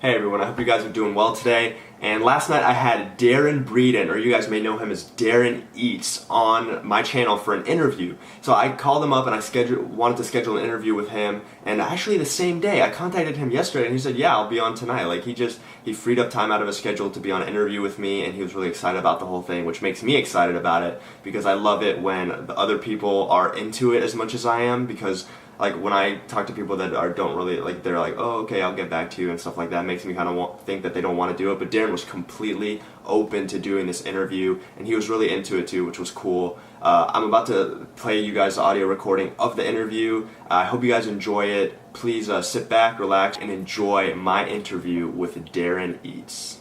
Hey everyone, I hope you guys are doing well today. And last night I had Darron Breeden, or you guys may know him as Darron Eats, on my channel for an interview. So I called him up and I wanted to schedule an interview with him. And actually the same day, I contacted him yesterday and he said, yeah, I'll be on tonight. Like he freed up time out of his schedule to be on an interview with me, and he was really excited about the whole thing, which makes me excited about it because I love it when the other people are into it as much as I am, because like when I talk to people that don't really like, they're like, oh okay, I'll get back to you and stuff like that, it makes me kind of think that they don't want to do it. But Darron was completely open to doing this interview, and he was really into it too, which was cool. I'm about to play you guys the audio recording of the interview. I hope you guys enjoy it. Please sit back, relax, and enjoy my interview with Darron Eats.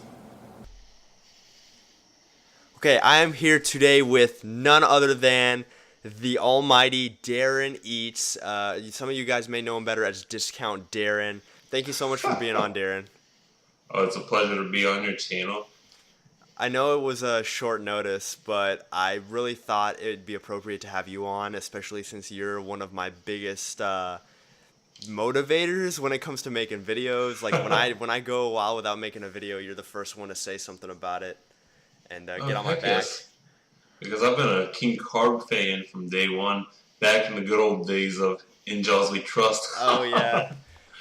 Okay, I am here today with none other than the almighty Darron Eats. Some of you guys may know him better as Discount Darron. Thank you so much for being on, Darron. Oh, it's a pleasure to be on your channel. I know it was a short notice, but I really thought it would be appropriate to have you on, especially since you're one of my biggest motivators when it comes to making videos. Like when I go a while without making a video, you're the first one to say something about it and get on my back. Yes. Because I've been a King Carb fan from day one, back in the good old days of In Jaws We Trust. Oh yeah,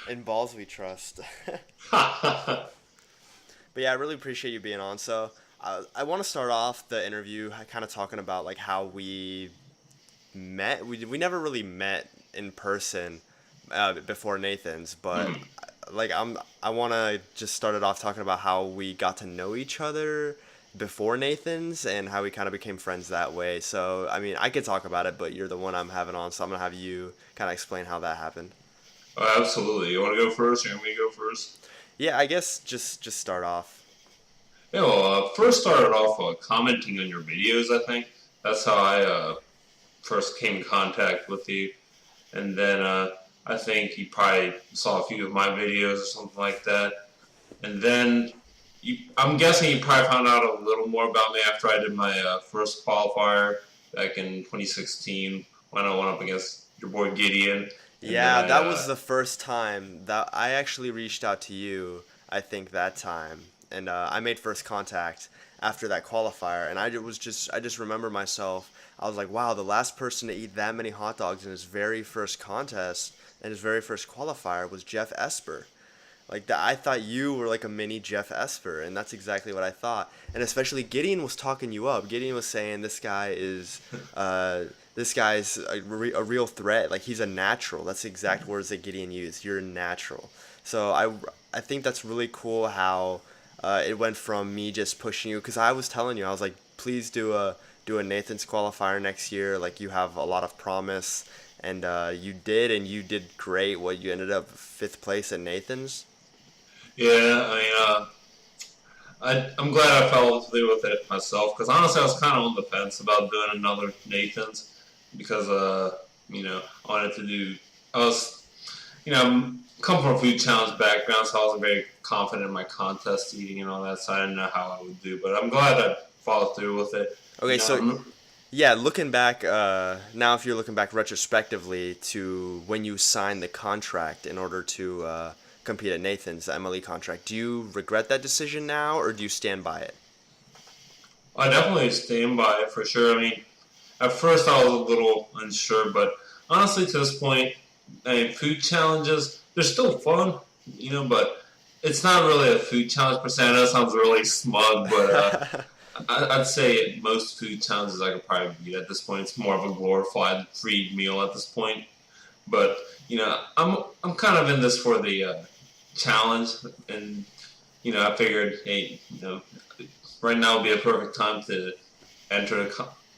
in Balls We Trust. But yeah, I really appreciate you being on. So I want to start off the interview kind of talking about like how we met. We never really met in person before Nathan's, but like I want to just start it off talking about how we got to know each other before Nathan's and how we kind of became friends that way. So I mean, I could talk about it, but you're the one I'm having on, so I'm gonna have you kind of explain how that happened. Oh, absolutely. You want to go first? Or you want me to go first? Yeah, I guess just start off. Yeah, well, first started off commenting on your videos, I think. That's how I first came in contact with you. And then I think you probably saw a few of my videos or something like that. And then I'm guessing you probably found out a little more about me after I did my first qualifier back in 2016 when I went up against your boy Gideon. Yeah, that was the first time that I actually reached out to you, I think that time. And I made first contact after that qualifier, and I just remember myself, I was like, wow, the last person to eat that many hot dogs in his very first contest and his very first qualifier was Jeff Esper. Like that, I thought you were like a mini Jeff Esper, and that's exactly what I thought. And especially Gideon was talking you up. Gideon was saying this guy's a real threat. Like he's a natural. That's the exact words that Gideon used. You're a natural. So I think that's really cool how it went from me just pushing you, because I was telling you, I was like, please do a Nathan's qualifier next year. Like you have a lot of promise, and you did great. What, you ended up 5th place at Nathan's. Yeah, I'm glad I fell through with it myself, because honestly I was kind of on the fence about doing another Nathan's because, I wanted to do, come from a food challenge background, so I wasn't very confident in my contest eating and all that, so I didn't know how I would do, but I'm glad I followed through with it. Okay, yeah, looking back, now if you're looking back retrospectively to when you signed the contract in order to compete at Nathan's, the MLE contract, do you regret that decision now, or do you stand by it? I definitely stand by it for sure. I mean, at first I was a little unsure, but honestly to this point, food challenges, they're still fun, but it's not really a food challenge per se. I know it sounds really smug, but I'd say most food challenges I could probably beat at this point. It's more of a glorified free meal at this point. But, I'm kind of in this for the challenge, and, I figured, hey, right now would be a perfect time to enter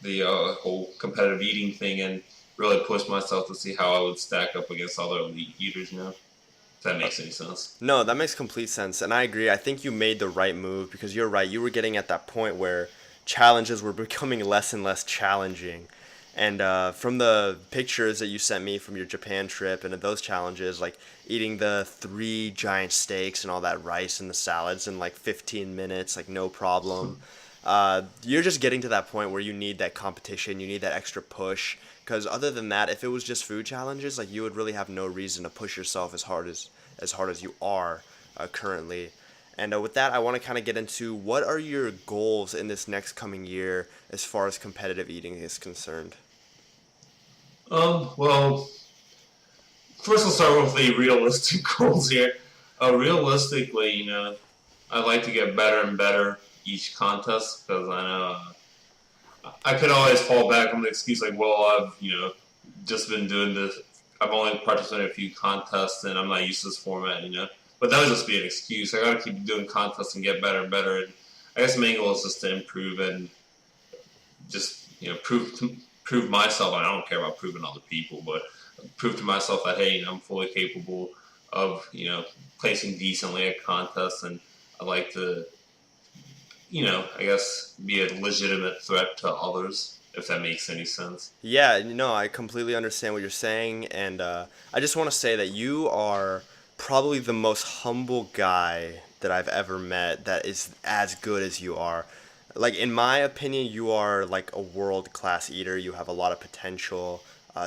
the whole competitive eating thing and really push myself to see how I would stack up against other elite eaters, if that makes any sense. No, that makes complete sense, and I agree. I think you made the right move, because you're right. You were getting at that point where challenges were becoming less and less challenging. And from the pictures that you sent me from your Japan trip and those challenges, like eating the 3 giant steaks and all that rice and the salads in like 15 minutes, like no problem. You're just getting to that point where you need that competition, you need that extra push. Because other than that, if it was just food challenges, like you would really have no reason to push yourself as hard as you are currently. And with that, I want to kind of get into what are your goals in this next coming year as far as competitive eating is concerned? Well, first I'll start with the realistic goals here. Realistically, I'd like to get better and better each contest because I know I could always fall back on the excuse like, well, I've just been doing this. I've only participated in a few contests and I'm not used to this format. But that would just be an excuse. I got to keep doing contests and get better and better. And I guess the main goal is just to improve and just prove myself. I don't care about proving other people, but prove to myself that hey, I'm fully capable of placing decently at contests, and I'd like to I guess be a legitimate threat to others, if that makes any sense. Yeah, no, I completely understand what you're saying, and I just want to say that you are probably the most humble guy that I've ever met that is as good as you are. Like, in my opinion, you are like a world-class eater. You have a lot of potential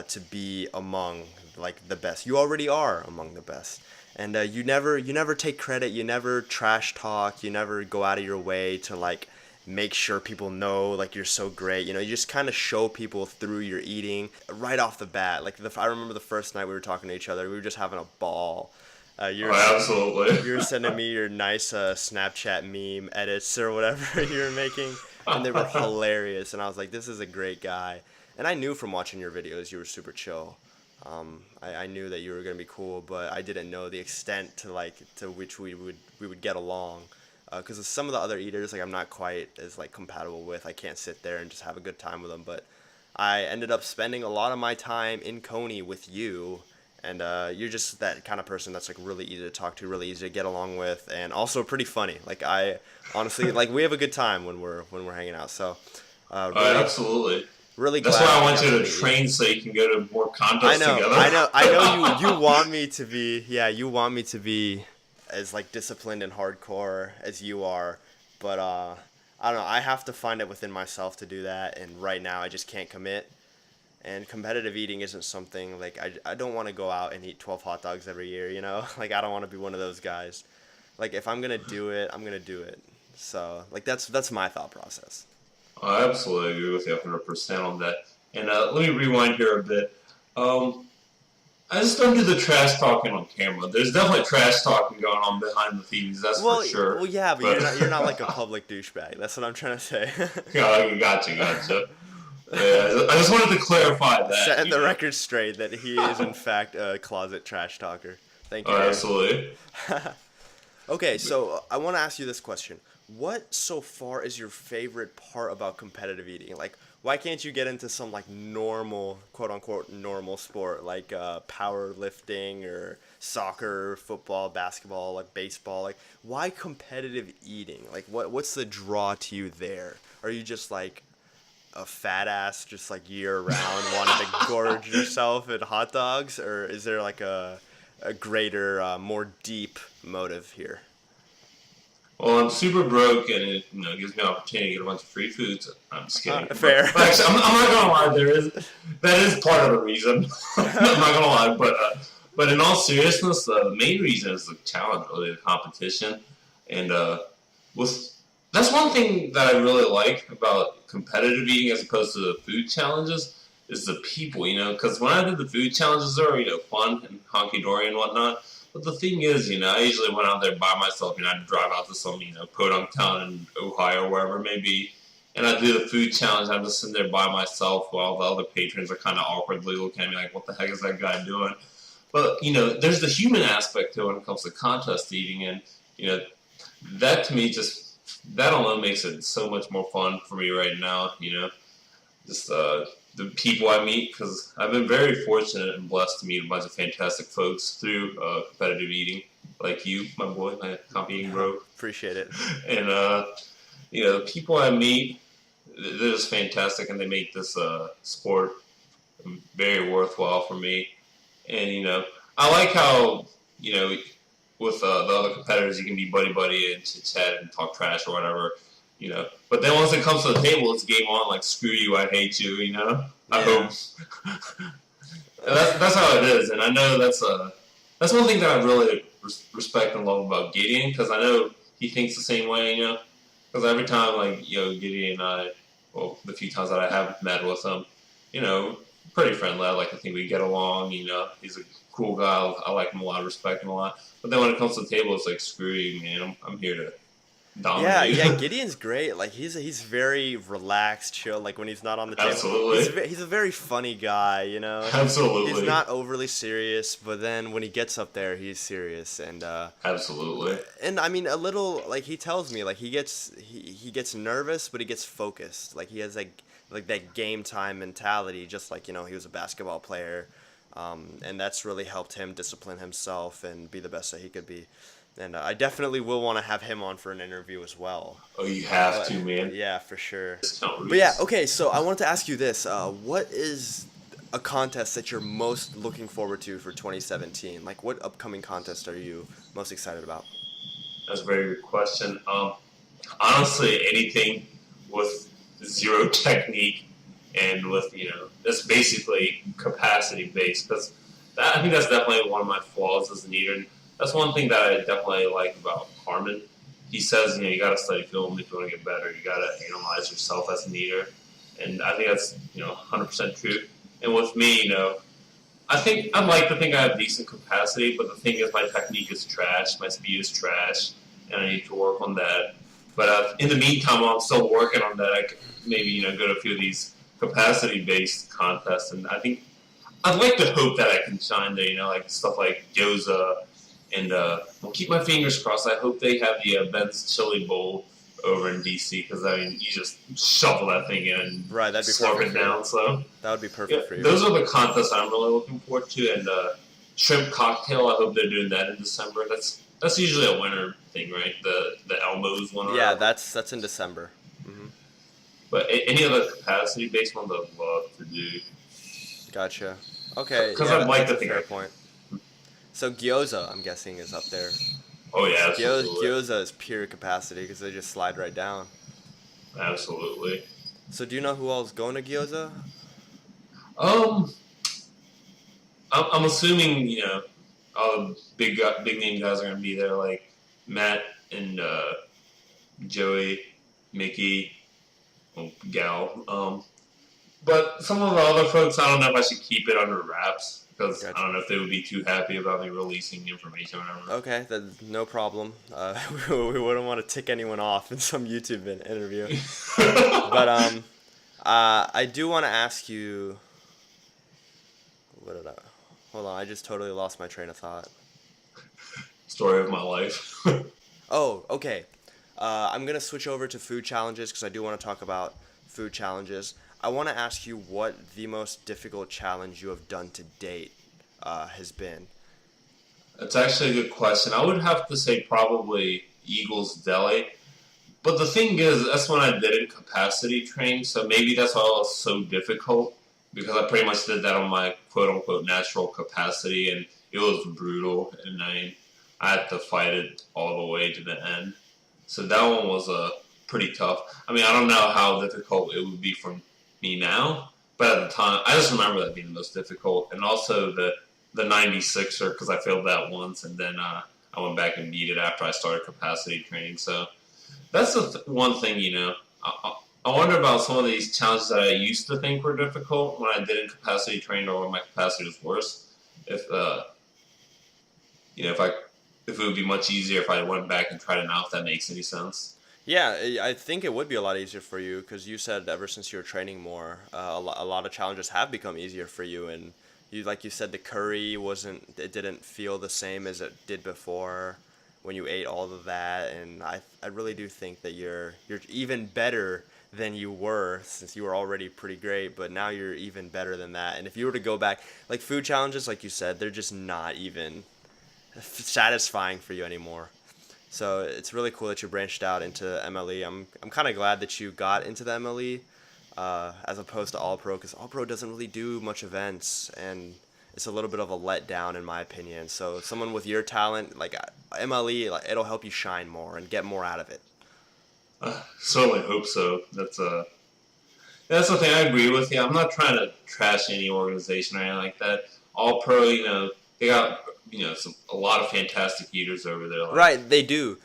to be among like the best. You already are among the best. And you never take credit, you never trash talk, you never go out of your way to like make sure people know like you're so great. You just kind of show people through your eating right off the bat. Like I remember the first night we were talking to each other, we were just having a ball. Absolutely. You were sending me your nice Snapchat meme edits or whatever you were making, and they were hilarious. And I was like, this is a great guy. And I knew from watching your videos you were super chill. I knew that you were gonna be cool, but I didn't know the extent to which we would get along. Because some of the other eaters, like I'm not quite as like compatible with. I can't sit there and just have a good time with them. But I ended up spending a lot of my time in Coney with you, and you're just that kind of person that's like really easy to talk to, really easy to get along with, and also pretty funny. Like I honestly like we have a good time when we're hanging out. So really, absolutely. Really glad. That's why I want you to train you. So you can go to more contests together. I know you want me to be. Yeah, you want me to be as like disciplined and hardcore as you are, but I don't know. I have to find it within myself to do that, and right now I just can't commit. And competitive eating isn't something like I don't want to go out and eat 12 hot dogs every year. Like I don't want to be one of those guys. Like if I'm gonna do it, I'm gonna do it. So like that's my thought process. I absolutely agree with you 100% on that. And let me rewind here a bit. I just don't do the trash talking on camera. There's definitely trash talking going on behind the scenes, that's for sure. Well, yeah, but you're not like a public douchebag. That's what I'm trying to say. Gotcha. Yeah, I just wanted to clarify that. Setting the record straight that he is in fact a closet trash talker. Thank you. Absolutely. Okay, so I want to ask you this question. What so far is your favorite part about competitive eating? Like, why can't you get into some like normal, quote unquote, normal sport like powerlifting or soccer, football, basketball, like baseball? Like, why competitive eating? Like, what's the draw to you there? Are you just like a fat ass, just like year round, wanting to gorge yourself at hot dogs, or is there like a greater, more deep motive here? Well, I'm super broke, and it gives me an opportunity to get a bunch of free foods. I'm just kidding. Fair. But actually, I'm not gonna lie. That is part of the reason. I'm not gonna lie, but in all seriousness, the main reason is the challenge, really, the competition, and that's one thing that I really like about competitive eating as opposed to the food challenges is the people. Because when I did the food challenges, they were fun and honky dory and whatnot. But the thing is, I usually went out there by myself. I'd drive out to some, podunk town in Ohio or wherever it may be, and I'd do the food challenge. I'm just sitting there by myself while the other patrons are kind of awkwardly looking at me like, what the heck is that guy doing? But, there's the human aspect to it when it comes to contest eating, and, that to me that alone makes it so much more fun for me right now, just the people I meet, because I've been very fortunate and blessed to meet a bunch of fantastic folks through competitive eating, like you, my boy, my competing bro. Appreciate it. And the people I meet, they're just fantastic, and they make this sport very worthwhile for me. And I like how with the other competitors you can be buddy and chit chat and talk trash or whatever. But then once it comes to the table, it's game on. Like, screw you, I hate you. I hope. That's how it is, and I know that's that's one thing that I really respect and love about Gideon, because I know he thinks the same way, you know. Because every time, like, Gideon and I, well, the few times that I have met with him, you know, pretty friendly. I like to think we get along. You know, he's a cool guy. I like him a lot, respect him a lot. But then when it comes to the table, it's like, screw you, man. I'm here to Yeah, dominate. yeah, Gideon's great. Like he's very relaxed, chill. Like when he's not on the table, Absolutely. he's a very funny guy. You know, he's Absolutely. not overly serious, but then when he gets up there, he's serious. Absolutely. And I mean a little like he tells me like he gets nervous, but he gets focused. Like he has like that game time mentality, just like he was a basketball player, and that's really helped him discipline himself and be the best that he could be. And I definitely will want to have him on for an interview as well. Oh, you have to, man. Yeah, for sure. Discount But yeah, Roots. okay, so I wanted to ask you this. What is a contest that you're most looking forward to for 2017? Like, what upcoming contest are you most excited about? That's a very good question. Honestly, anything with zero technique and with that's basically capacity based, because I think that's definitely one of my flaws as an eater. And that's one thing that I definitely like about Harmon. He says you got to study film if you want to get better. You got to analyze yourself as an eater, and I think that's 100% true. And with me, I think I'd like to think I have decent capacity, but the thing is, my technique is trash, my speed is trash, and I need to work on that. But in the meantime, while I'm still working on that, I could maybe go to a few of these capacity-based contests, and I think I'd like to hope that I can shine there. Like stuff like Gyoza, and I'll keep my fingers crossed. I hope they have the Ben's Chili Bowl over in DC, because I mean, you just shovel that thing in and Right, that'd be slurp perfect it for you. down. So That would be perfect for you. those are the contests I'm really looking forward to. And shrimp cocktail, I hope they're doing that in December. That's usually a winter thing, right? The Elmo's one. Or Yeah, whatever. that's in December. Hmm. But any other capacity based ones I'd love to do. Gotcha. Okay, Because yeah, I'd like that's to a think fair point. So gyoza, I'm guessing, is up there. Oh yeah, Gyoza is pure capacity because they just slide right down. absolutely. So do you know who else going to gyoza? Um, I'm assuming all the big name guys are gonna be there, like Matt and Joey, Mickey, well, Gal. But some of the other folks, I don't know if I should keep it under wraps, because Gotcha. I don't know if they would be too happy about me releasing the information or whatever. Okay, that's no problem. We wouldn't want to tick anyone off in some YouTube interview. But I do want to ask you. What did I? Hold on, I just totally lost my train of thought. Story of my life. Oh, okay. I'm gonna switch over to food challenges because I do want to talk about food challenges. I want to ask you what the most difficult challenge you have done to date has been. That's actually a good question. I would have to say probably Eagles Deli. But the thing is, that's when I didn't capacity train, so maybe that's why it was so difficult, because I pretty much did that on my quote-unquote natural capacity, and it was brutal, and I had to fight it all the way to the end. So that one was pretty tough. I mean, I don't know how difficult it would be for me now, but at the time, I just remember that being the most difficult, and also the 96er, because I failed that once, and then I went back and beat it after I started capacity training. So that's the one thing, I wonder about some of these challenges that I used to think were difficult when I didn't capacity train, or when my capacity was worse. If if it would be much easier if I went back and tried it now, if that makes any sense. Yeah, I think it would be a lot easier for you because you said ever since you were training more, a lot of challenges have become easier for you, and like you said, the curry it didn't feel the same as it did before when you ate all of that, and I really do think that you're even better than you were, since you were already pretty great, but now you're even better than that. And if you were to go back, like food challenges, like you said, they're just not even satisfying for you anymore. So it's really cool that you branched out into MLE. I'm kind of glad that you got into the MLE as opposed to All Pro, because All Pro doesn't really do much events, and it's a little bit of a letdown in my opinion. So someone with your talent, like MLE, like, it'll help you shine more and get more out of it. Certainly hope so. That's the thing. I agree with you. I'm not trying to trash any organization or anything like that. All Pro, they got a lot of fantastic eaters over there. Like Right, they do,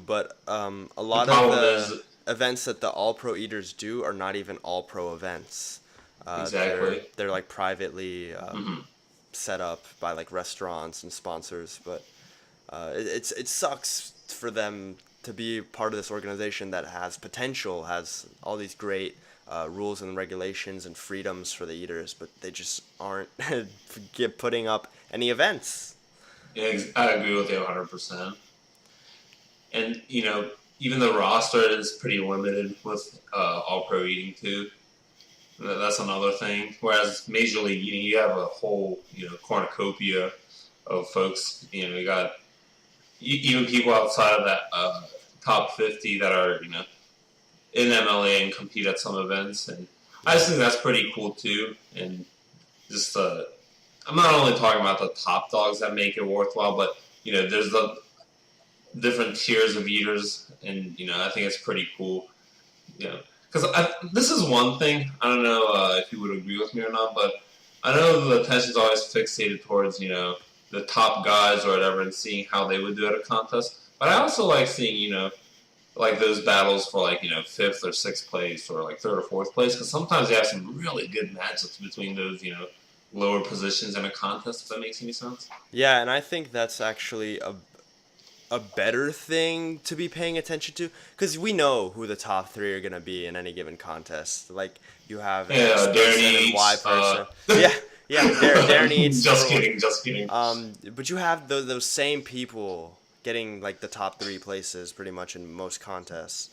but a the lot of problem is the events that the all pro eaters do are not even all pro events. exactly. They're like privately Hmm. set up by like restaurants and sponsors, but it sucks for them to be part of this organization that has potential, has all these great rules and regulations and freedoms for the eaters, but they just aren't putting up any events. Yeah, I agree with you 100%. And even the roster is pretty limited with all pro eating too. That's another thing. Whereas Major League Eating, you have a whole cornucopia of folks. You got even people outside of that top 50 that are in MLA and compete at some events, and I just think that's pretty cool too. And just I'm not only talking about the top dogs that make it worthwhile, but there's the different tiers of eaters, and I think it's pretty cool. Because this is one thing. I don't know if you would agree with me or not, but I know the attention's always fixated towards the top guys or whatever, and seeing how they would do at a contest. But I also like seeing like those battles for like fifth or sixth place or like third or fourth place, because sometimes they have some really good matchups between those lower positions in a contest. If that makes any sense. Yeah, and I think that's actually a better thing to be paying attention to because we know who the top three are gonna be in any given contest. Like you have X Yeah, Darren person and Y Eats. person. Yeah, yeah. Darren Eats. Just kidding, just kidding. But you have those same people getting like the top three places pretty much in most contests.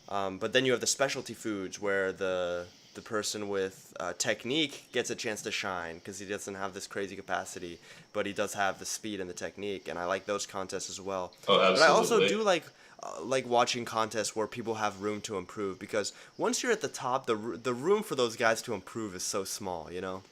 But then you have the specialty foods where the person with technique gets a chance to shine because he doesn't have this crazy capacity, but he does have the speed and the technique, and I like those contests as well. Oh, But I also absolutely. do like watching contests where people have room to improve because once you're at the top, the room for those guys to improve is so small, you know.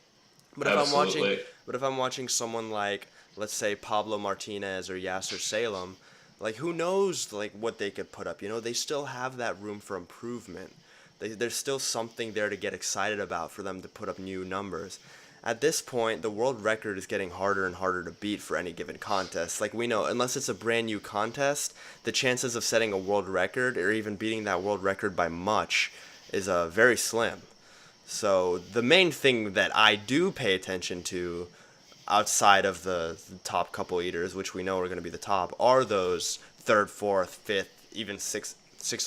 But if I'm watching, Absolutely. but if I'm watching someone like, let's say Pablo Martinez or Yasser Salem, like who knows like what they could put up? You know, they still have that room for improvement. There's still something there to get excited about for them to put up new numbers. At this point, the world record is getting harder and harder to beat for any given contest. Like we know, unless it's a brand new contest, the chances of setting a world record or even beating that world record by much is very slim. So the main thing that I do pay attention to outside of the top couple eaters, which we know are going to be the top, are those third, fourth, fifth, even sixth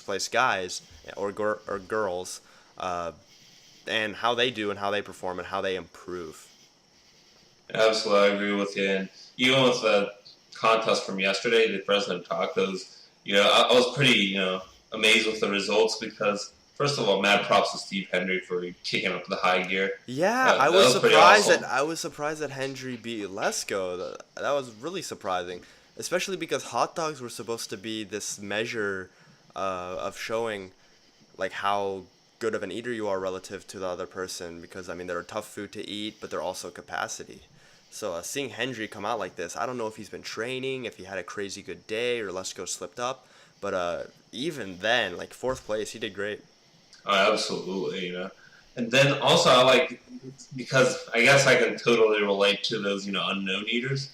place guys or girls, and how they do and how they perform and how they improve. Absolutely, I agree with you. And even with the contest from yesterday, the President Tacos, I was pretty, amazed with the results because, first of all, mad props to Steve Hendry for kicking up the high gear. Yeah, That was pretty awesome. I was surprised that Hendry beat Lesko. That was really surprising, especially because hot dogs were supposed to be this measure of showing like how good of an eater you are relative to the other person because I mean they're a tough food to eat, but they're also capacity. So seeing Hendry come out like this, I don't know if he's been training, if he had a crazy good day, or Lesko slipped up. But even then, like fourth place, he did great. Oh, absolutely. And then also I like because I guess I can totally relate to those unknown eaters.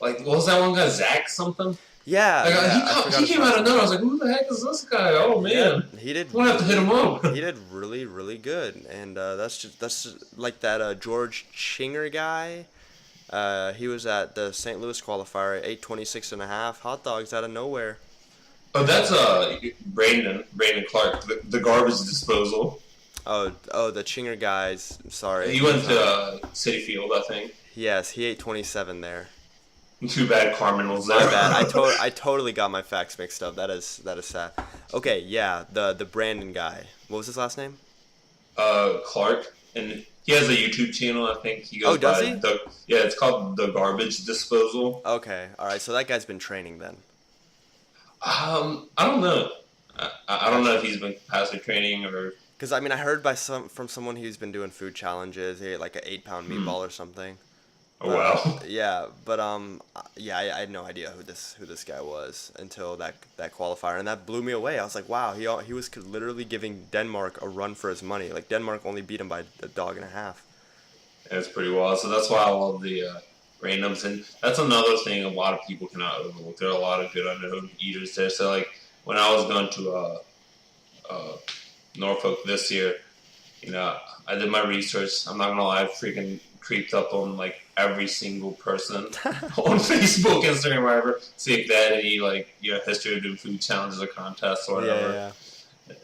Like what was that one guy Zach something? Yeah, Like yeah, I forgot he his came last out of nowhere. name. I was like, who the heck is this guy? Oh Yeah, man, he did. I'm gonna have to hit him up. He did really, really good, and that's just like that George Chinger guy. He was at the St. Louis qualifier at 8:26.5 hot dogs out of nowhere. Oh, that's Brandon Clark, the garbage disposal. Oh, the Chinger guys. Sorry, He went to City Field, I think. yes, he ate 27 there. Too bad Carmen was My there. bad. I totally got my facts mixed up. That is sad. Okay, yeah, the Brandon guy. What was his last name? Clark, and he has a YouTube channel. I think he Oh, goes does by he? it's called the Garbage Disposal. Okay, all right. So that guy's been training then. I don't know. I don't know Gotcha. if he's been capacity training or. Because I mean, I heard from someone who's been doing food challenges. He ate like an 8 pound Hmm. meatball or something. Oh But wow. yeah, but yeah, I had no idea who this guy was until that qualifier, and that blew me away. I was like, wow, he was literally giving Denmark a run for his money. Like Denmark only beat him by a dog and a half. It's pretty wild. So that's why I love the randoms, and that's another thing a lot of people cannot overlook. There are a lot of good unknown eaters there. So like when I was going to Norfolk this year, I did my research. I'm not gonna lie, I freaking creeped up on like every single person on Facebook, Instagram, wherever, see if they had any history of doing food challenges or contests or whatever. Yeah.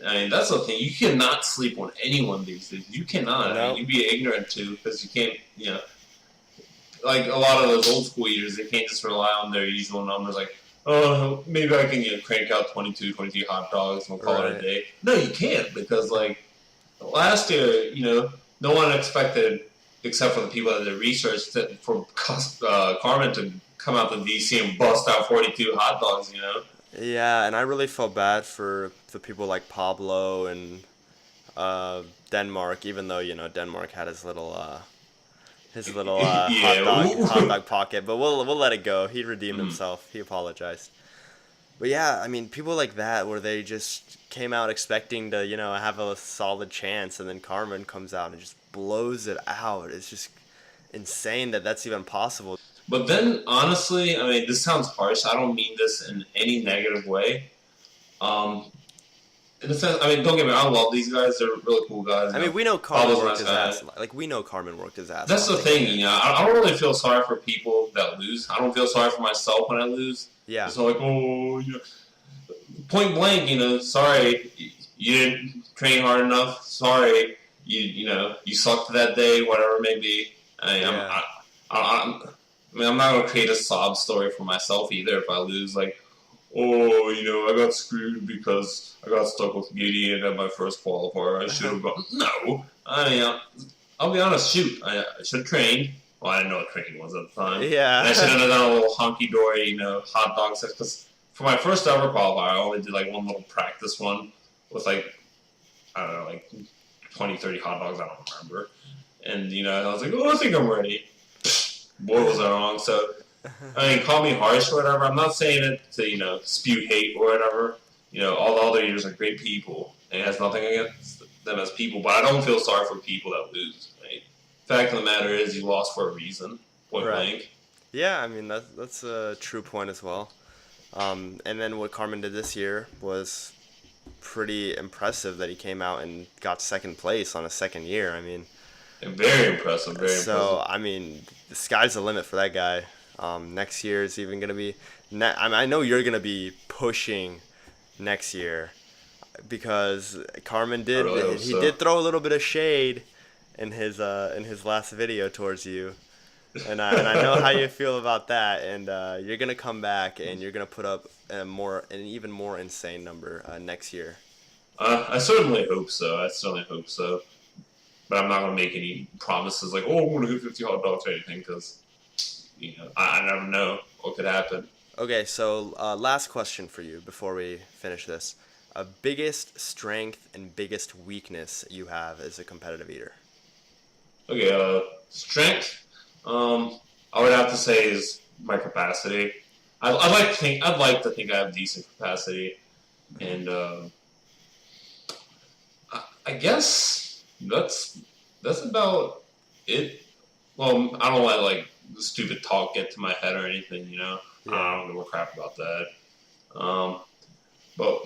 I mean, that's the thing. You cannot sleep on anyone these days. You cannot. No. I mean, you'd be ignorant too because you can't. Like a lot of those old school eaters, they can't just rely on their usual numbers. Like, oh, maybe I can crank out 22, 23 hot dogs and we'll call it a day. No, you can't because like last year, no one expected, except for the people that did research, for Carmen to come out to DC and bust out 42 hot dogs. Yeah, and I really felt bad for the people like Pablo and Denmark, even though Denmark had his little hot dog pocket, but we'll let it go. He redeemed himself. He apologized. But yeah, I mean, people like that where they just came out expecting to have a solid chance, and then Carmen comes out and just blows it out. It's just insane that that's even possible. But then, honestly, I mean, this sounds harsh. I don't mean this in any negative way. In the sense, I mean, don't get me wrong, I love these guys. They're really cool guys. I mean, we know Carmen worked his ass. Like, we know Carmen worked his ass. That's the thing, I don't really feel sorry for people that lose. I don't feel sorry for myself when I lose. Yeah. It's like, point blank, sorry, you didn't train hard enough. Sorry, you sucked that day, whatever it may be. I'm not going to create a sob story for myself either if I lose. Like, I got screwed because I got stuck with Gideon at my first qualifier. I should have gone. No. I'll be honest, shoot. I should have trained. Well, I didn't know what training was at the time. Yeah. And I should have done a little honky-dory, hot dog set. Because for my first ever qualifier, I only did like one little practice one with I don't know, like 20, 30 hot dogs. I don't remember. And, I was like, I think I'm ready. Boy, was I wrong. So, I mean, call me harsh or whatever. I'm not saying it to, spew hate or whatever. All the other eaters are great people. And it has nothing against them as people. But I don't feel sorry for people that lose. Right? Fact of the matter is, you lost for a reason. Point blank. Yeah, I mean, that's a true point as well. And then what Carmen did this year was pretty impressive that he came out and got second place on his second year. I mean... Very impressive, very impressive. So, I mean, the sky's the limit for that guy. Next year is even going to be... I know you're going to be pushing next year because Carmen did... He did throw a little bit of shade in his last video towards you. And I know how you feel about that. And you're going to come back and you're going to put up an even more insane number next year. I certainly hope so. But I'm not going to make any promises like, I'm going to get 50 hot dogs or anything because, I never know what could happen. Okay, so last question for you before we finish this. Biggest strength and biggest weakness you have as a competitive eater? Okay, strength, I would have to say is my capacity. I'd like to think I have decent capacity. And I guess... That's about it. Well, I don't let like the stupid talk get to my head or anything, Yeah. I don't give a crap about that. But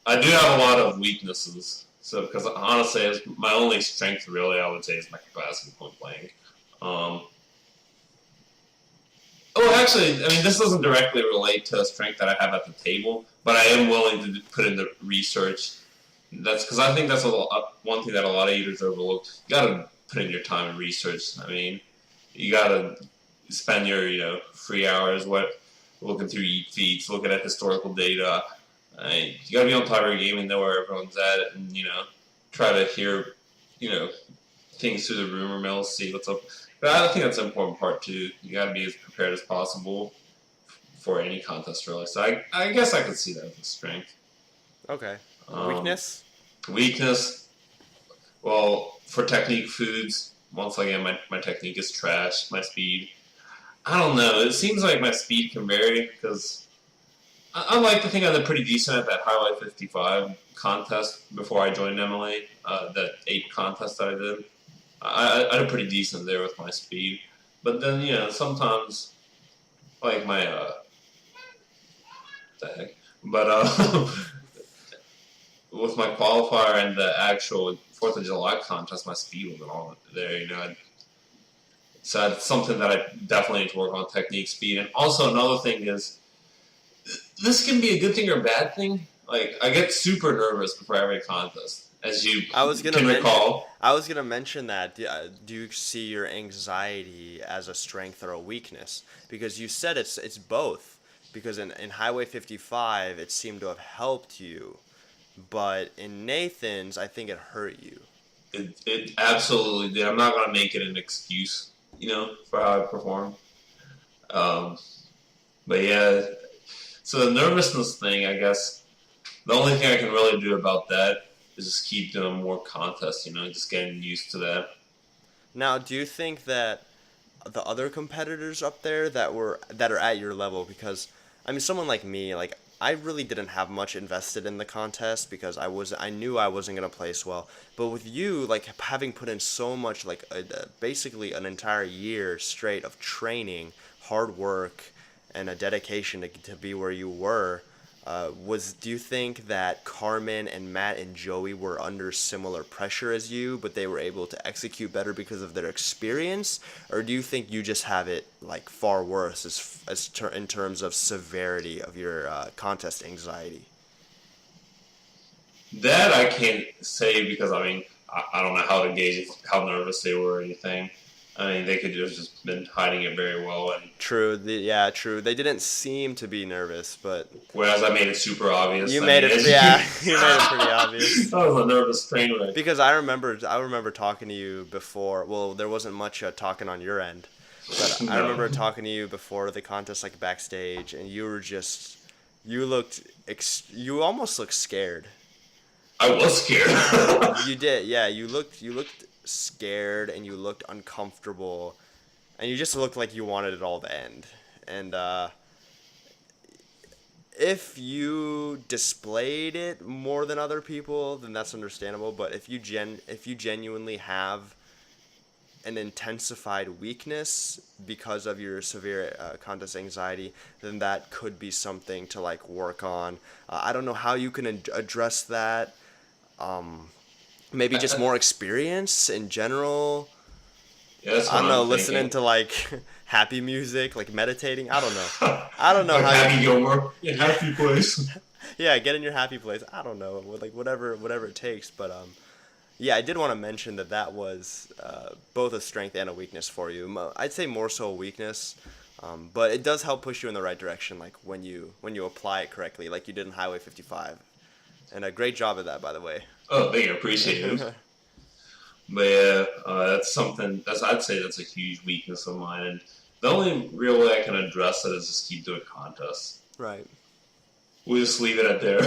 I do have a lot of weaknesses. So, because honestly, my only strength really, I would say, is my capacity, point blank. Actually, I mean, this doesn't directly relate to a strength that I have at the table, but I am willing to put in the research. That's because I think that's one thing that a lot of eaters overlook. You got to put in your time and research. I mean, you got to spend your free hours looking through eat feeds, looking at historical data. You got to be on top of your game and know where everyone's at, and try to hear things through the rumor mill, see what's up. But I think that's an important part too. You got to be as prepared as possible for any contest, really. So I guess I could see that as a strength. Okay. Weakness? Weakness. Well, for technique foods, once again, my technique is trash. My speed, I don't know. It seems like my speed can vary because I like to think I did pretty decent at that Highlight 55 contest before I joined MLA. That 8 contest that I did. I did pretty decent there with my speed. But then sometimes like my the heck, but with my qualifier and the actual Fourth of July contest, my speed wasn't all there. So it's something that I definitely need to work on, technique, speed, and also another thing is this can be a good thing or a bad thing. Like I get super nervous before every contest, as you can recall. I was gonna mention that. Do you see your anxiety as a strength or a weakness? Because you said it's both. Because in Highway 55, it seemed to have helped you, but in Nathan's, I think it hurt you. It absolutely did. I'm not gonna make it an excuse, for how I perform. Um, but yeah, so the nervousness thing, I guess, the only thing I can really do about that is just keep doing more contests, just getting used to that. Now, do you think that the other competitors up there that are at your level, because I mean someone like me, like I really didn't have much invested in the contest because I knew I wasn't going to place well. But with you, like having put in so much, like basically an entire year straight of training, hard work, and a dedication to be where you were, do you think that Carmen and Matt and Joey were under similar pressure as you, but they were able to execute better because of their experience, or do you think you just have it like far worse in terms of severity of your contest anxiety? That I can't say because I don't know how to gauge how nervous they were or anything. I mean, they could have just been hiding it very well. And true. True. They didn't seem to be nervous, but whereas I made it super obvious. You made it pretty obvious. I was a nervous train wreck. Because I remember talking to you before. Well, there wasn't much talking on your end, but No. I remember talking to you before the contest, like backstage, and you almost looked scared. I was scared. You did, yeah. You looked scared and you looked uncomfortable, and you just looked like you wanted it all to end. And if you displayed it more than other people, then that's understandable. But if you genuinely have an intensified weakness because of your severe contest anxiety, then that could be something to like work on. I don't know how you can address that. Maybe just more experience in general. Yeah, that's what I don't know, I'm listening thinking. to like happy music, like meditating. I don't know. I don't know Like how happy Gilmore in happy place. Yeah, get in your happy place. I don't know, like whatever it takes. But yeah, I did want to mention that was both a strength and a weakness for you. I'd say more so a weakness, but it does help push you in the right direction, like when you apply it correctly, like you did in Highway 55. And a great job at that, by the way. Oh, thank you, appreciate it. But yeah, I'd say that's a huge weakness of mine, and the only real way I can address it is just keep doing contests. Right. We'll just leave it at there.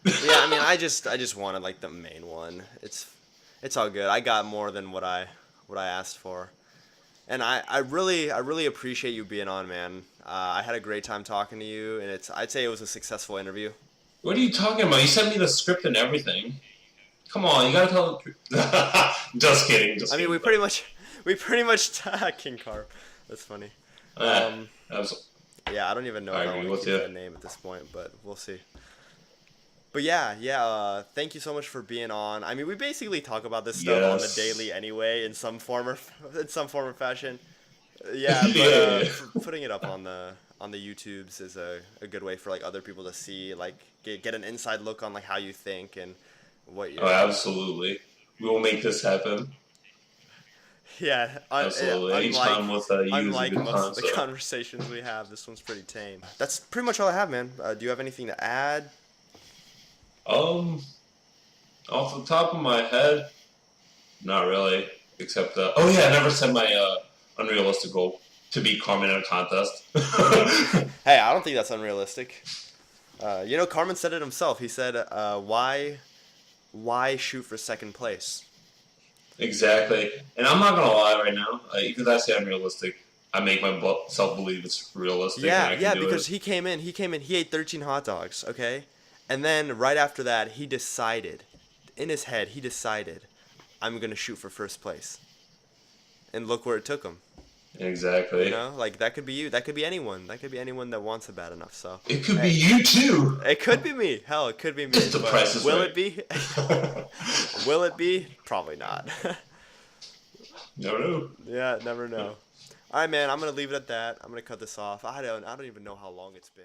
Yeah, I mean, I just wanted like the main one. It's all good. I got more than what I asked for, and I really appreciate you being on, man. I had a great time talking to you, and I'd say it was a successful interview. What are you talking about? You sent me the script and everything. Come on, you gotta tell the truth. Just kidding. I mean, we pretty much King Carp. That's funny. That was, Yeah, I don't even know if I want to keep that name at this point, but we'll see. But yeah. Thank you so much for being on. I mean, we basically talk about this stuff on the daily anyway, in some form or fashion. Yeah, but putting it up on the YouTubes is a good way for like other people to see, like get an inside look on like how you think and what you're. Oh, absolutely. We will make this happen. Yeah, absolutely. Anytime with unlike most of the conversations we have, this one's pretty tame. That's pretty much all I have, man. Do you have anything to add? Off the top of my head, not really. Except I never set my unrealistic goal to beat Carmen in a contest. Hey, I don't think that's unrealistic. Carmen said it himself. He said, why shoot for second place? Exactly. And I'm not going to lie right now. Even though I say unrealistic, I make myself believe it's realistic. Yeah, because he came in, he ate 13 hot dogs, okay? And then right after that, he decided, in his head, I'm gonna shoot for first place. And look where it took him. Exactly. You know, like that could be you. That could be anyone. That could be anyone that wants it bad enough. So It could hey, be you too. it could be me. Hell, it could be me. If the But price is will right. it be? Will it be? Probably not. Never know. Yeah, never know. All right, man. I'm gonna leave it at that. I'm gonna cut this off. I don't even know how long it's been.